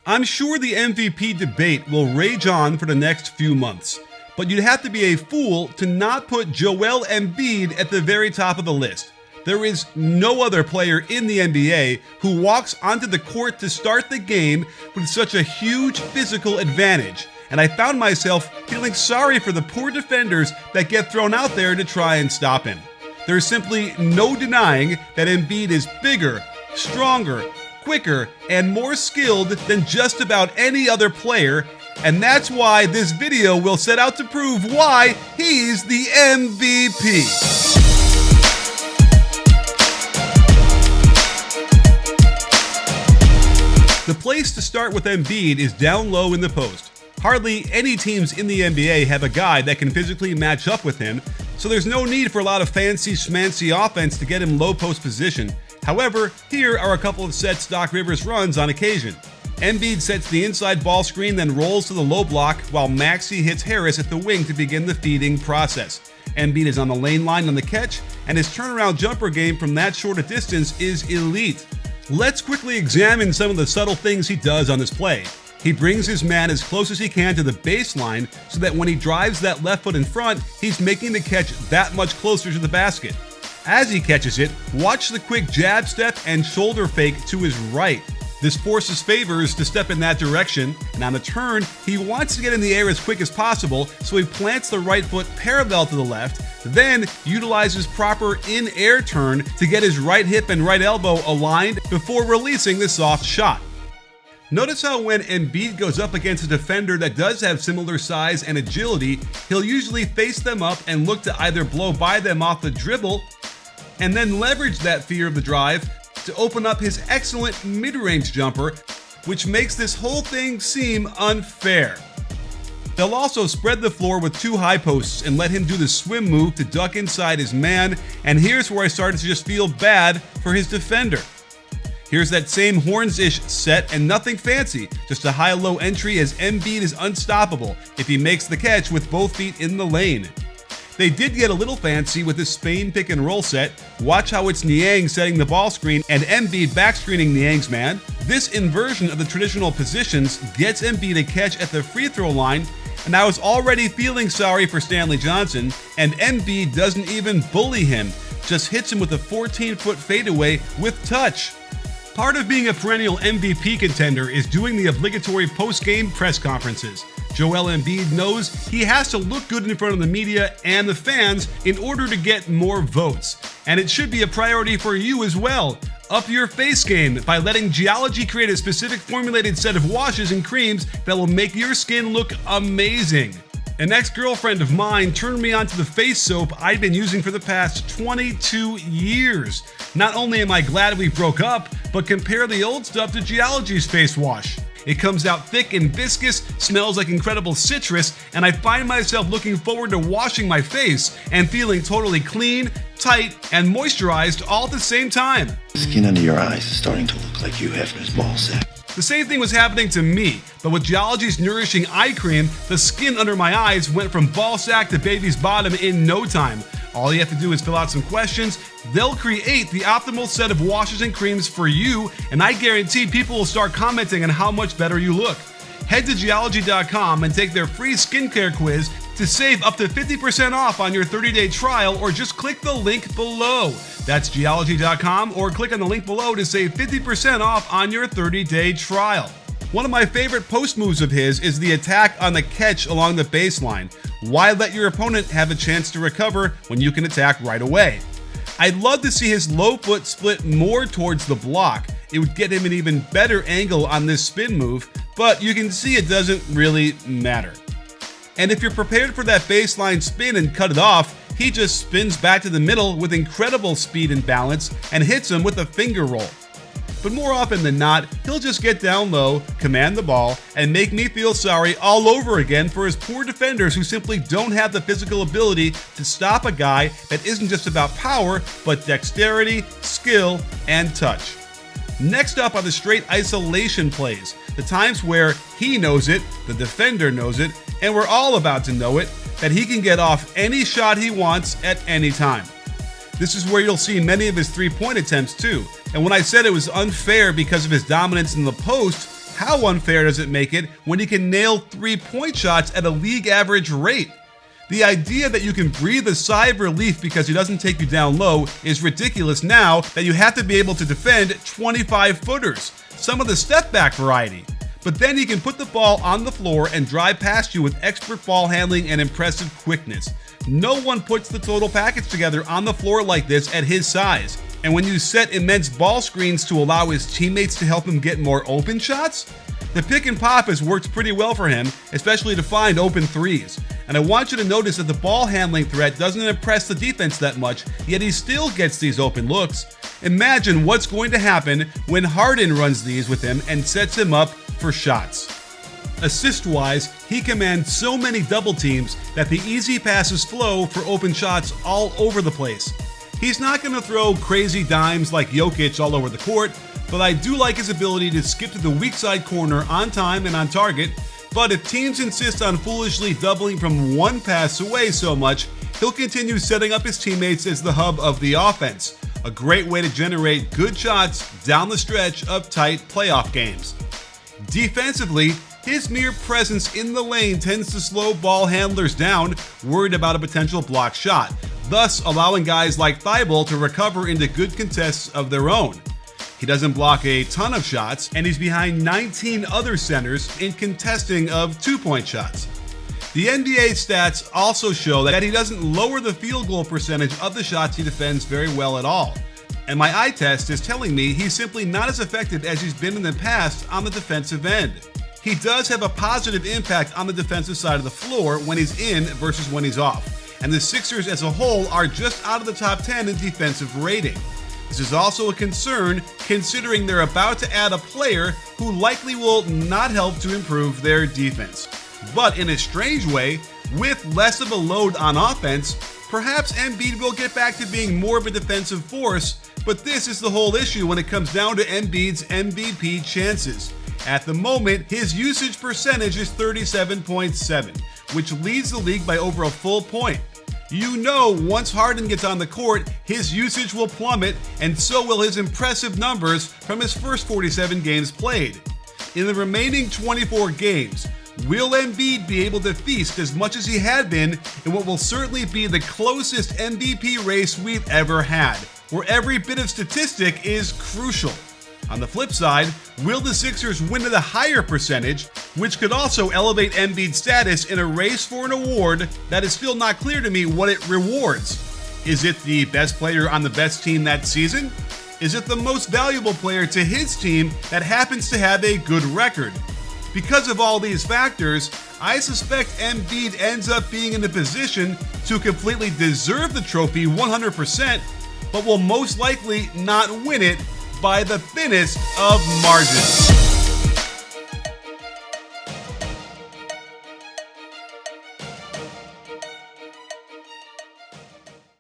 I'm sure the MVP debate will rage on for the next few months, but you'd have to be a fool to not put Joel Embiid at the very top of the list. There is no other player in the NBA who walks onto the court to start the game with such a huge physical advantage, and I found myself feeling sorry for the poor defenders that get thrown out there to try and stop him. There's simply no denying that Embiid is bigger, stronger, quicker, and more skilled than just about any other player, and that's why this video will set out to prove why he's the MVP. The place to start with Embiid is down low in the post. Hardly any teams in the NBA have a guy that can physically match up with him, so there's no need for a lot of fancy schmancy offense to get him low post position. However, here are a couple of sets Doc Rivers runs on occasion. Embiid sets the inside ball screen, then rolls to the low block, while Maxey hits Harris at the wing to begin the feeding process. Embiid is on the lane line on the catch, and his turnaround jumper game from that short a distance is elite. Let's quickly examine some of the subtle things he does on this play. He brings his man as close as he can to the baseline so that when he drives that left foot in front, he's making the catch that much closer to the basket. As he catches it, watch the quick jab step and shoulder fake to his right. This forces Favors to step in that direction, and on the turn, he wants to get in the air as quick as possible, so he plants the right foot parallel to the left, then utilizes proper in-air turn to get his right hip and right elbow aligned before releasing the soft shot. Notice how when Embiid goes up against a defender that does have similar size and agility, he'll usually face them up and look to either blow by them off the dribble, and then leverage that fear of the drive to open up his excellent mid-range jumper, which makes this whole thing seem unfair. They'll also spread the floor with two high posts and let him do the swim move to duck inside his man, and here's where I started to just feel bad for his defender. Here's that same Horns-ish set and nothing fancy, just a high-low entry as Embiid is unstoppable if he makes the catch with both feet in the lane. They did get a little fancy with this Spain pick and roll set. Watch how it's Niang setting the ball screen and Embiid backscreening Niang's man. This inversion of the traditional positions gets Embiid a catch at the free throw line, and I was already feeling sorry for Stanley Johnson, and Embiid doesn't even bully him, just hits him with a 14-foot fadeaway with touch. Part of being a perennial MVP contender is doing the obligatory post-game press conferences. Joel Embiid knows he has to look good in front of the media and the fans in order to get more votes. And it should be a priority for you as well. Up your face game by letting Geology create a specific formulated set of washes and creams that will make your skin look amazing. An ex-girlfriend of mine turned me onto the face soap I'd been using for the past 22 years. Not only am I glad we broke up, but compare the old stuff to Geology's face wash. It comes out thick and viscous, smells like incredible citrus, and I find myself looking forward to washing my face and feeling totally clean, tight, and moisturized all at the same time. The skin under your eyes is starting to look like Hugh Hefner's ball sack. The same thing was happening to me, but with Geology's nourishing eye cream, the skin under my eyes went from ball sack to baby's bottom in no time. All you have to do is fill out some questions. They'll create the optimal set of washes and creams for you, and I guarantee people will start commenting on how much better you look. Head to Geology.com and take their free skincare quiz to save up to 50% off on your 30-day trial, or just click the link below. That's Geology.com, or click on the link below to save 50% off on your 30-day trial. One of my favorite post moves of his is the attack on the catch along the baseline. Why let your opponent have a chance to recover when you can attack right away? I'd love to see his low foot split more towards the block. It would get him an even better angle on this spin move, but you can see it doesn't really matter. And if you're prepared for that baseline spin and cut it off, he just spins back to the middle with incredible speed and balance and hits him with a finger roll. But more often than not, he'll just get down low, command the ball, and make me feel sorry all over again for his poor defenders who simply don't have the physical ability to stop a guy that isn't just about power, but dexterity, skill, and touch. Next up are the straight isolation plays, the times where he knows it, the defender knows it, and we're all about to know it, that he can get off any shot he wants at any time. This is where you'll see many of his three-point attempts too. And when I said it was unfair because of his dominance in the post, How unfair does it make it when he can nail 3-point shots at a league average rate? The idea that you can breathe a sigh of relief because he doesn't take you down low is ridiculous now that you have to be able to defend 25-footers, some of the step-back variety. But then he can put the ball on the floor and drive past you with expert ball handling and impressive quickness. No one puts the total package together on the floor like this at his size. And when you set immense ball screens to allow his teammates to help him get more open shots, the pick and pop has worked pretty well for him, especially to find open threes. And I want you to notice that the ball handling threat doesn't impress the defense that much, yet he still gets these open looks. Imagine what's going to happen when Harden runs these with him and sets him up for shots. Assist-wise, he commands so many double teams that the easy passes flow for open shots all over the place. He's not going to throw crazy dimes like Jokic all over the court, but I do like his ability to skip to the weak side corner on time and on target. But if teams insist on foolishly doubling from one pass away so much, he'll continue setting up his teammates as the hub of the offense. A great way to generate good shots down the stretch of tight playoff games. Defensively, his mere presence in the lane tends to slow ball handlers down, worried about a potential block shot, thus allowing guys like Thibault to recover into good contests of their own. He doesn't block a ton of shots, and he's behind 19 other centers in contesting of 2-point shots. The NBA stats also show that he doesn't lower the field goal percentage of the shots he defends very well at all. And my eye test is telling me he's simply not as effective as he's been in the past on the defensive end. He does have a positive impact on the defensive side of the floor when he's in versus when he's off. And the Sixers as a whole are just out of the top 10 in defensive rating. This is also a concern considering they're about to add a player who likely will not help to improve their defense. But in a strange way, with less of a load on offense, perhaps Embiid will get back to being more of a defensive force, but this is the whole issue when it comes down to Embiid's MVP chances. At the moment, his usage percentage is 37.7, which leads the league by over a full point. You know, once Harden gets on the court, his usage will plummet, and so will his impressive numbers from his first 47 games played. In the remaining 24 games, will Embiid be able to feast as much as he had been in what will certainly be the closest MVP race we've ever had, where every bit of statistic is crucial? On the flip side, will the Sixers win at a higher percentage, which could also elevate Embiid's status in a race for an award that is still not clear to me what it rewards? Is it the best player on the best team that season? Is it the most valuable player to his team that happens to have a good record? Because of all these factors, I suspect Embiid ends up being in a position to completely deserve the trophy 100%, but will most likely not win it by the thinnest of margins.